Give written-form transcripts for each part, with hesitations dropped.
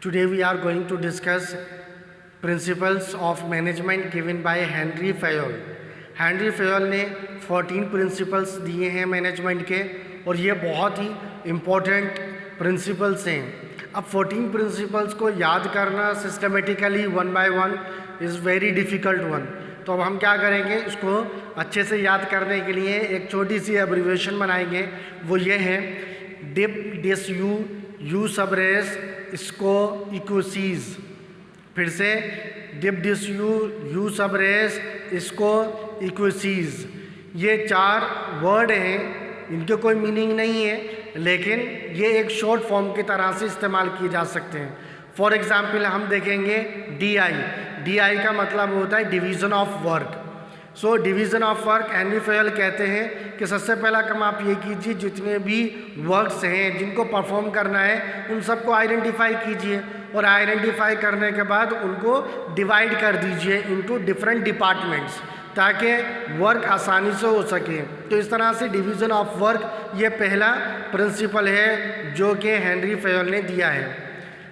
Today we are going to discuss principles of management given by Henry Fayol. Henry Fayol ने 14 principles दिए हैं management के और ये बहुत ही इम्पोर्टेंट प्रिंसिपल्स हैं। अब 14 प्रिंसिपल्स को याद करना systematically one by one is very difficult one. तो अब हम क्या करेंगे, इसको अच्छे से याद करने के लिए एक छोटी सी एब्रीविएशन बनाएंगे। वो ये है डिप डिस यू यू सब रेस इसको इक्वसीज। फिर से डिप डिस यू सब रेस इसको इक्वसीज। ये 4 वर्ड हैं, इनके कोई मीनिंग नहीं है, लेकिन ये एक शॉर्ट फॉर्म की तरह से इस्तेमाल किए जा सकते हैं। फॉर एग्ज़ाम्पल हम देखेंगे DI का मतलब होता है division of work. So division of work Henry Fayol कहते हैं कि सबसे पहला काम आप ये कीजिए, जितने भी वर्क्स हैं जिनको परफॉर्म करना है उन सबको आइडेंटिफाई कीजिए और आइडेंटिफाई करने के बाद उनको डिवाइड कर दीजिए इनटू डिफरेंट डिपार्टमेंट्स ताकि वर्क आसानी से हो सके। तो इस तरह से डिवीज़न ऑफ वर्क ये पहला प्रिंसिपल है जो कि हेनरी फेयोल ने दिया है।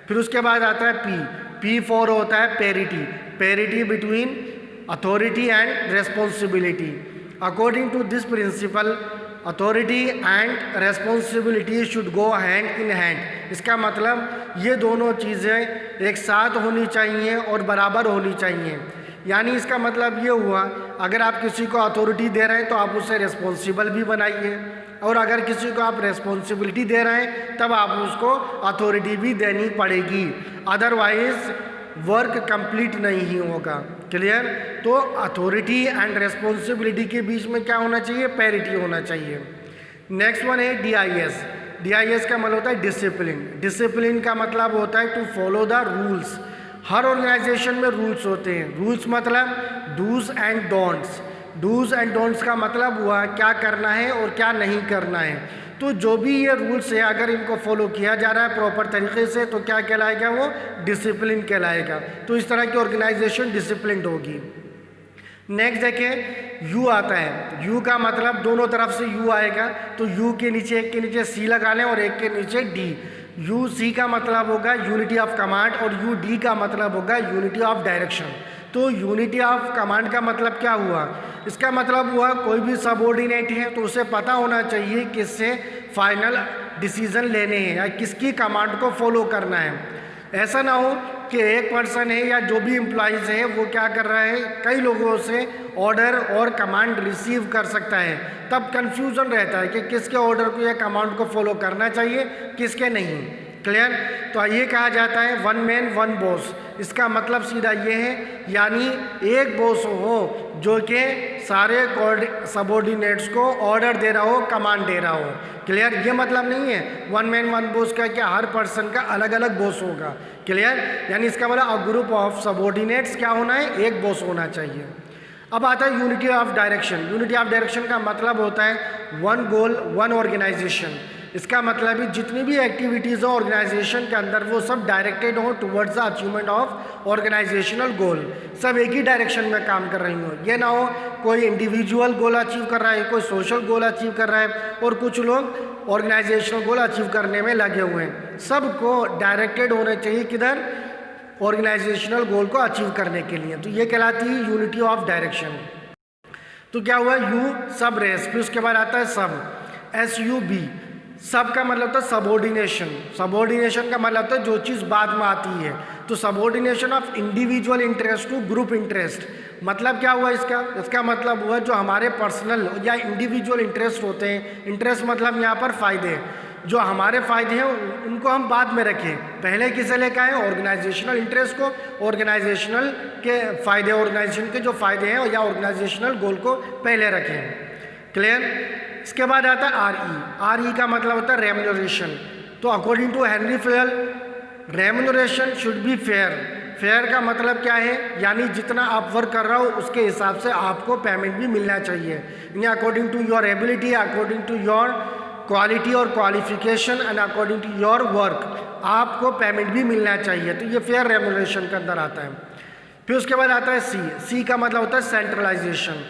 फिर उसके बाद आता है P फॉर होता है parity between authority and responsibility. According to this principle authority and responsibility should go hand in hand. इसका मतलब ये दोनों चीज़ें एक साथ होनी चाहिए और बराबर होनी चाहिए। यानी इसका मतलब ये हुआ, अगर आप किसी को अथॉरिटी दे रहे हैं तो आप उसे रिस्पॉन्सिबल भी बनाइए, और अगर किसी को आप रिस्पॉन्सिबिलिटी दे रहे हैं तब आप उसको अथॉरिटी भी देनी पड़ेगी, अदरवाइज वर्क कंप्लीट नहीं होगा। क्लियर? तो अथॉरिटी एंड रिस्पॉन्सिबिलिटी के बीच में क्या होना चाहिए, पैरिटी होना चाहिए। नेक्स्ट वन है DIS का मतलब होता है डिसिप्लिन का मतलब होता है टू फॉलो द रूल्स। हर ऑर्गेनाइजेशन में रूल्स होते हैं। रूल्स मतलब डूज एंड डोंट्स का मतलब हुआ क्या करना है और क्या नहीं करना है। तो जो भी ये रूल्स है अगर इनको फॉलो किया जा रहा है प्रॉपर तरीके से तो क्या कहलाएगा, वो डिसिप्लिन कहलाएगा। तो इस तरह की ऑर्गेनाइजेशन डिसिप्लिन्ड होगी। नेक्स्ट देखें यू आता है। यू का मतलब दोनों तरफ से यू आएगा, तो यू के नीचे एक के नीचे C लगा लें और एक के नीचे D। UC का मतलब होगा यूनिटी ऑफ कमांड और UD का मतलब होगा यूनिटी ऑफ डायरेक्शन। तो यूनिटी ऑफ कमांड का मतलब क्या हुआ, इसका मतलब हुआ कोई भी सबऑर्डिनेट है तो उसे पता होना चाहिए किससे फाइनल डिसीजन लेने हैं या किसकी कमांड को फॉलो करना है। ऐसा ना हो कि एक पर्सन है या जो भी एम्प्लॉइज़ है वो क्या कर रहा है, कई लोगों से ऑर्डर और कमांड रिसीव कर सकता है, तब कन्फ्यूज़न रहता है कि किसके ऑर्डर को या कमांड को फॉलो करना चाहिए किसके नहीं। क्लियर? तो ये कहा जाता है वन मैन वन बॉस। इसका मतलब सीधा ये है, यानी एक बॉस हो जो कि सारे सबऑर्डिनेट्स को ऑर्डर दे रहा हो, कमांड दे रहा हो। क्लियर? ये मतलब नहीं है वन मैन वन बॉस का कि हर पर्सन का अलग अलग बॉस होगा। क्लियर? यानी इसका मतलब अ ग्रुप ऑफ सबऑर्डिनेट्स क्या होना है, एक बॉस होना चाहिए। अब आता है यूनिटी ऑफ डायरेक्शन का मतलब होता है वन गोल वन ऑर्गेनाइजेशन। इसका मतलब है जितनी भी एक्टिविटीज़ हो ऑर्गेनाइजेशन के अंदर वो सब डायरेक्टेड हो towards the achievement of organisational goal, सब एक ही डायरेक्शन में काम कर रही हो। ये ना हो कोई इंडिविजुअल गोल अचीव कर रहा है, कोई सोशल गोल अचीव कर रहा है और कुछ लोग ऑर्गेनाइजेशनल गोल अचीव करने में लगे हुए हैं। सबको डायरेक्टेड होने चाहिए किधर, ऑर्गेनाइजेशनल गोल को अचीव करने के लिए। तो ये कहलाती है यूनिटी ऑफ डायरेक्शन। तो क्या हुआ, यू सब रेस। फिर उसके बाद आता है SUB। सब का मतलब होता है सबऑर्डिनेशन का मतलब होता है जो चीज़ बाद में आती है। तो subordination of individual interest to group interest. मतलब क्या हुआ इसका मतलब हुआ जो हमारे पर्सनल या इंडिविजुअल इंटरेस्ट होते हैं, इंटरेस्ट मतलब यहाँ पर फ़ायदे, जो हमारे फ़ायदे हैं उनको हम बाद में रखें, पहले किसे लेकर आए, ऑर्गेनाइजेशनल इंटरेस्ट को, ऑर्गेनाइजेशनल के फ़ायदे, ऑर्गेनाइजेशन के जो फ़ायदे हैं या ऑर्गेनाइजेशनल गोल को पहले रखें। क्लियर? इसके बाद आता है RE का मतलब होता है रेम्यूनरेशन। तो according to Henri Fayol remuneration should be fair का मतलब क्या है, यानी जितना आप वर्क कर रहे हो उसके हिसाब से आपको पेमेंट भी मिलना चाहिए। यानी according to your ability, according to your quality और qualification and according to your work आपको पेमेंट भी मिलना चाहिए। तो ये फेयर रेम्यूनरेशन के अंदर आता है। फिर उसके बाद आता है C का मतलब होता है सेंट्रलाइजेशन।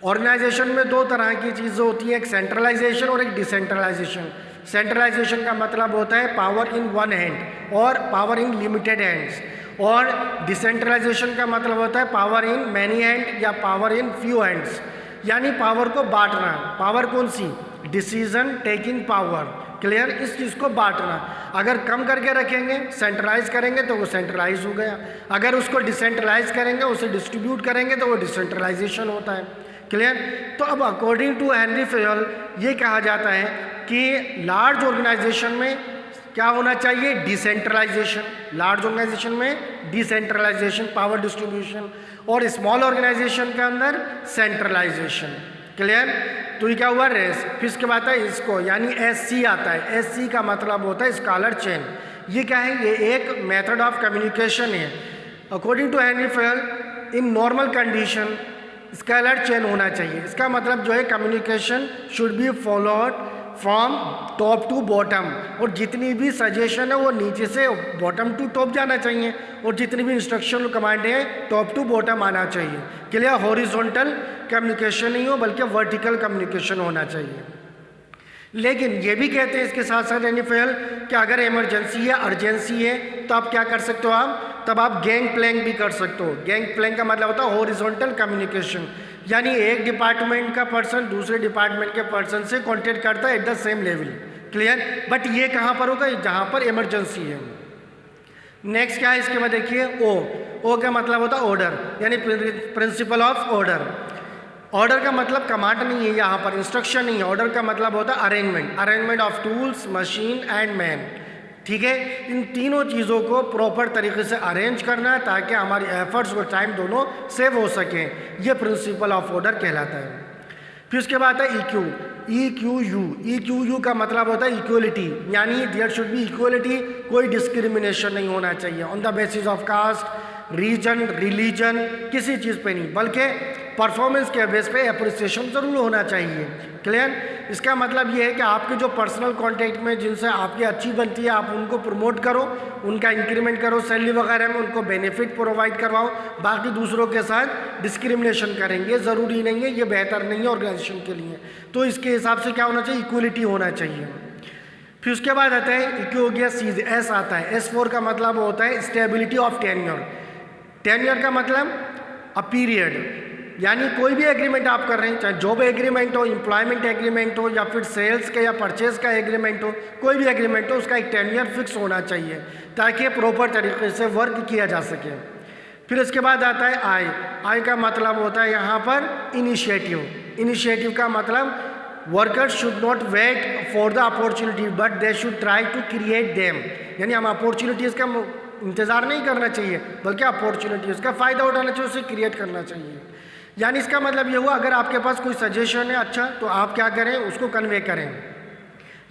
ऑर्गेनाइजेशन में 2 तरह की चीज़ें होती हैं, एक सेंट्रलाइजेशन और एक डिसेंट्रलाइजेशन। सेंट्रलाइजेशन का मतलब होता है पावर इन वन हैंड और पावर इन लिमिटेड हैंड्स, और डिसेंट्रलाइजेशन का मतलब होता है पावर इन मैनी हैंड या पावर इन फ्यू हैंड्स, यानी पावर को बांटना। पावर कौन सी? Decision taking power. क्लियर? इस चीज़ को बांटना। अगर कम करके रखेंगे, सेंट्रलाइज करेंगे तो वो सेंट्रलाइज हो गया, अगर उसको डिसेंट्रलाइज करेंगे, उसे डिस्ट्रीब्यूट करेंगे तो वो डिसेंट्रलाइजेशन होता है। क्लियर? तो अब अकॉर्डिंग टू हेनरी फेयल ये कहा जाता है कि लार्ज ऑर्गेनाइजेशन में क्या होना चाहिए? डिसेंट्रलाइजेशन। लार्ज ऑर्गेनाइजेशन में डिसेंट्रलाइजेशन, पावर डिस्ट्रीब्यूशन, और स्मॉल ऑर्गेनाइजेशन के अंदर सेंट्रलाइजेशन। क्लियर? तो ये क्या हुआ? रेस। फिर इसके बाद है इसको, यानी SC आता है। SC का मतलब होता है स्कॉलर चेन। ये क्या है? ये एक मेथड ऑफ कम्युनिकेशन है। According to Henri Fayol, in normal condition scalar chain होना चाहिए। इसका मतलब जो है communication should be followed from top to bottom, और जितनी भी सजेशन है वो नीचे से बॉटम टू टॉप जाना चाहिए, और जितनी भी इंस्ट्रक्शन कमांड है टॉप टू बॉटम आना चाहिए। क्लियर? हॉरिजॉन्टल कम्युनिकेशन नहीं हो बल्कि वर्टिकल कम्युनिकेशन होना चाहिए। लेकिन ये भी कहते हैं इसके साथ साथ हेनरी फेयल कि अगर इमरजेंसी है, अर्जेंसी है, तो आप क्या कर सकते हो? आप तब आप गैंग प्लैंक भी कर सकते हो। गैंग प्लैंक का मतलब होता है हॉरिजॉन्टल कम्युनिकेशन, यानी एक डिपार्टमेंट का पर्सन दूसरे डिपार्टमेंट के पर्सन से कॉन्टेक्ट करता है at the same level. Clear? But ये कहाँ पर होगा? जहाँ पर इमरजेंसी है। नेक्स्ट क्या है इसके बाद देखिए, ओ का मतलब होता है ऑर्डर, यानी प्रिंसिपल ऑफ ऑर्डर। ऑर्डर का मतलब कमांड नहीं है, यहाँ पर इंस्ट्रक्शन नहीं है। ऑर्डर का मतलब होता है arrangement, arrangement of tools, machine and man. ठीक है? इन तीनों चीज़ों को प्रॉपर तरीके से अरेंज करना है ताकि हमारी एफर्ट्स और टाइम दोनों सेव हो सकें। ये प्रिंसिपल ऑफ ऑर्डर कहलाता है। फिर उसके बाद है EQU का मतलब होता है इक्वलिटी, यानी देयर शुड बी इक्वलिटी, कोई डिस्क्रिमिनेशन नहीं होना चाहिए on the basis of caste, region, religion, किसी चीज़ पे नहीं, बल्कि परफॉर्मेंस के बेस पे अप्रिसिएशन ज़रूर होना चाहिए। क्लियर? इसका मतलब ये है कि आपके जो पर्सनल कांटेक्ट में जिनसे आपकी अच्छी बनती है आप उनको प्रमोट करो, उनका इंक्रीमेंट करो, सैलरी वगैरह में उनको बेनिफिट प्रोवाइड करवाओ। बाकी दूसरों के साथ डिस्क्रिमिनेशन करेंगे ज़रूरी नहीं है, ये बेहतर नहीं है ऑर्गेनाइजेशन के लिए। तो इसके हिसाब से क्या होना चाहिए? इक्वलिटी होना चाहिए। फिर उसके बाद आता है इक्यू हो गया, S आता है। S4 का मतलब होता है स्टेबिलिटी ऑफ टेन्योर। टेन्योर का मतलब अ पीरियड, यानी कोई भी एग्रीमेंट आप कर रहे हैं, चाहे जॉब एग्रीमेंट हो, एम्प्लॉयमेंट एग्रीमेंट हो, या फिर सेल्स का या परचेज का एग्रीमेंट हो, कोई भी एग्रीमेंट हो, उसका एक टेन्योर फिक्स होना चाहिए ताकि प्रॉपर तरीके से वर्क किया जा सके। फिर इसके बाद आता है आई का मतलब होता है यहाँ पर इनिशिएटिव। इनिशिएटिव का मतलब workers should not wait for the opportunity but they should try to create them, यानी हम अपॉर्चुनिटीज़ का इंतज़ार नहीं करना चाहिए बल्कि अपॉर्चुनिटीज़ का फ़ायदा उठाना चाहिए, उसे क्रिएट करना चाहिए। यानी इसका मतलब ये हुआ अगर आपके पास कोई सजेशन है अच्छा, तो आप क्या करें? उसको कन्वे करें।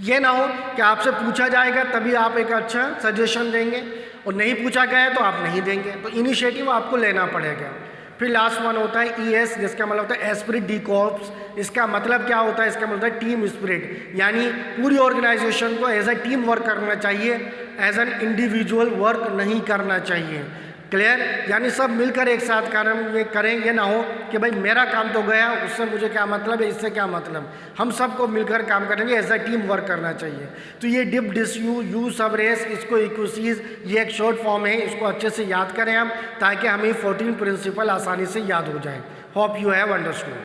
ये ना हो कि आपसे पूछा जाएगा तभी आप एक अच्छा सजेशन देंगे, और नहीं पूछा गया तो आप नहीं देंगे। तो इनिशिएटिव आपको लेना पड़ेगा। फिर लास्ट वन होता है ES, जिसका मतलब होता है एस्पिरिट डी कॉर्प्स। इसका मतलब क्या होता है? इसका मतलब है टीम स्पिरिट, यानी पूरी ऑर्गेनाइजेशन को एज ए टीम वर्क करना चाहिए, एज एन इंडिविजुअल वर्क नहीं करना चाहिए। क्लियर? यानी सब मिलकर एक साथ काम ये करें, ये ना हो कि भाई मेरा काम तो गया, उससे मुझे क्या मतलब है, इससे क्या मतलब। हम सबको मिलकर काम करेंगे, एज ए टीम वर्क करना चाहिए। तो ये डिप डिस यू सब रेस, इसको इक्वसीज, ये एक शॉर्ट फॉर्म है, इसको अच्छे से याद करें हम ताकि हमें 14 प्रिंसिपल आसानी से याद हो जाए। Hope you have understood.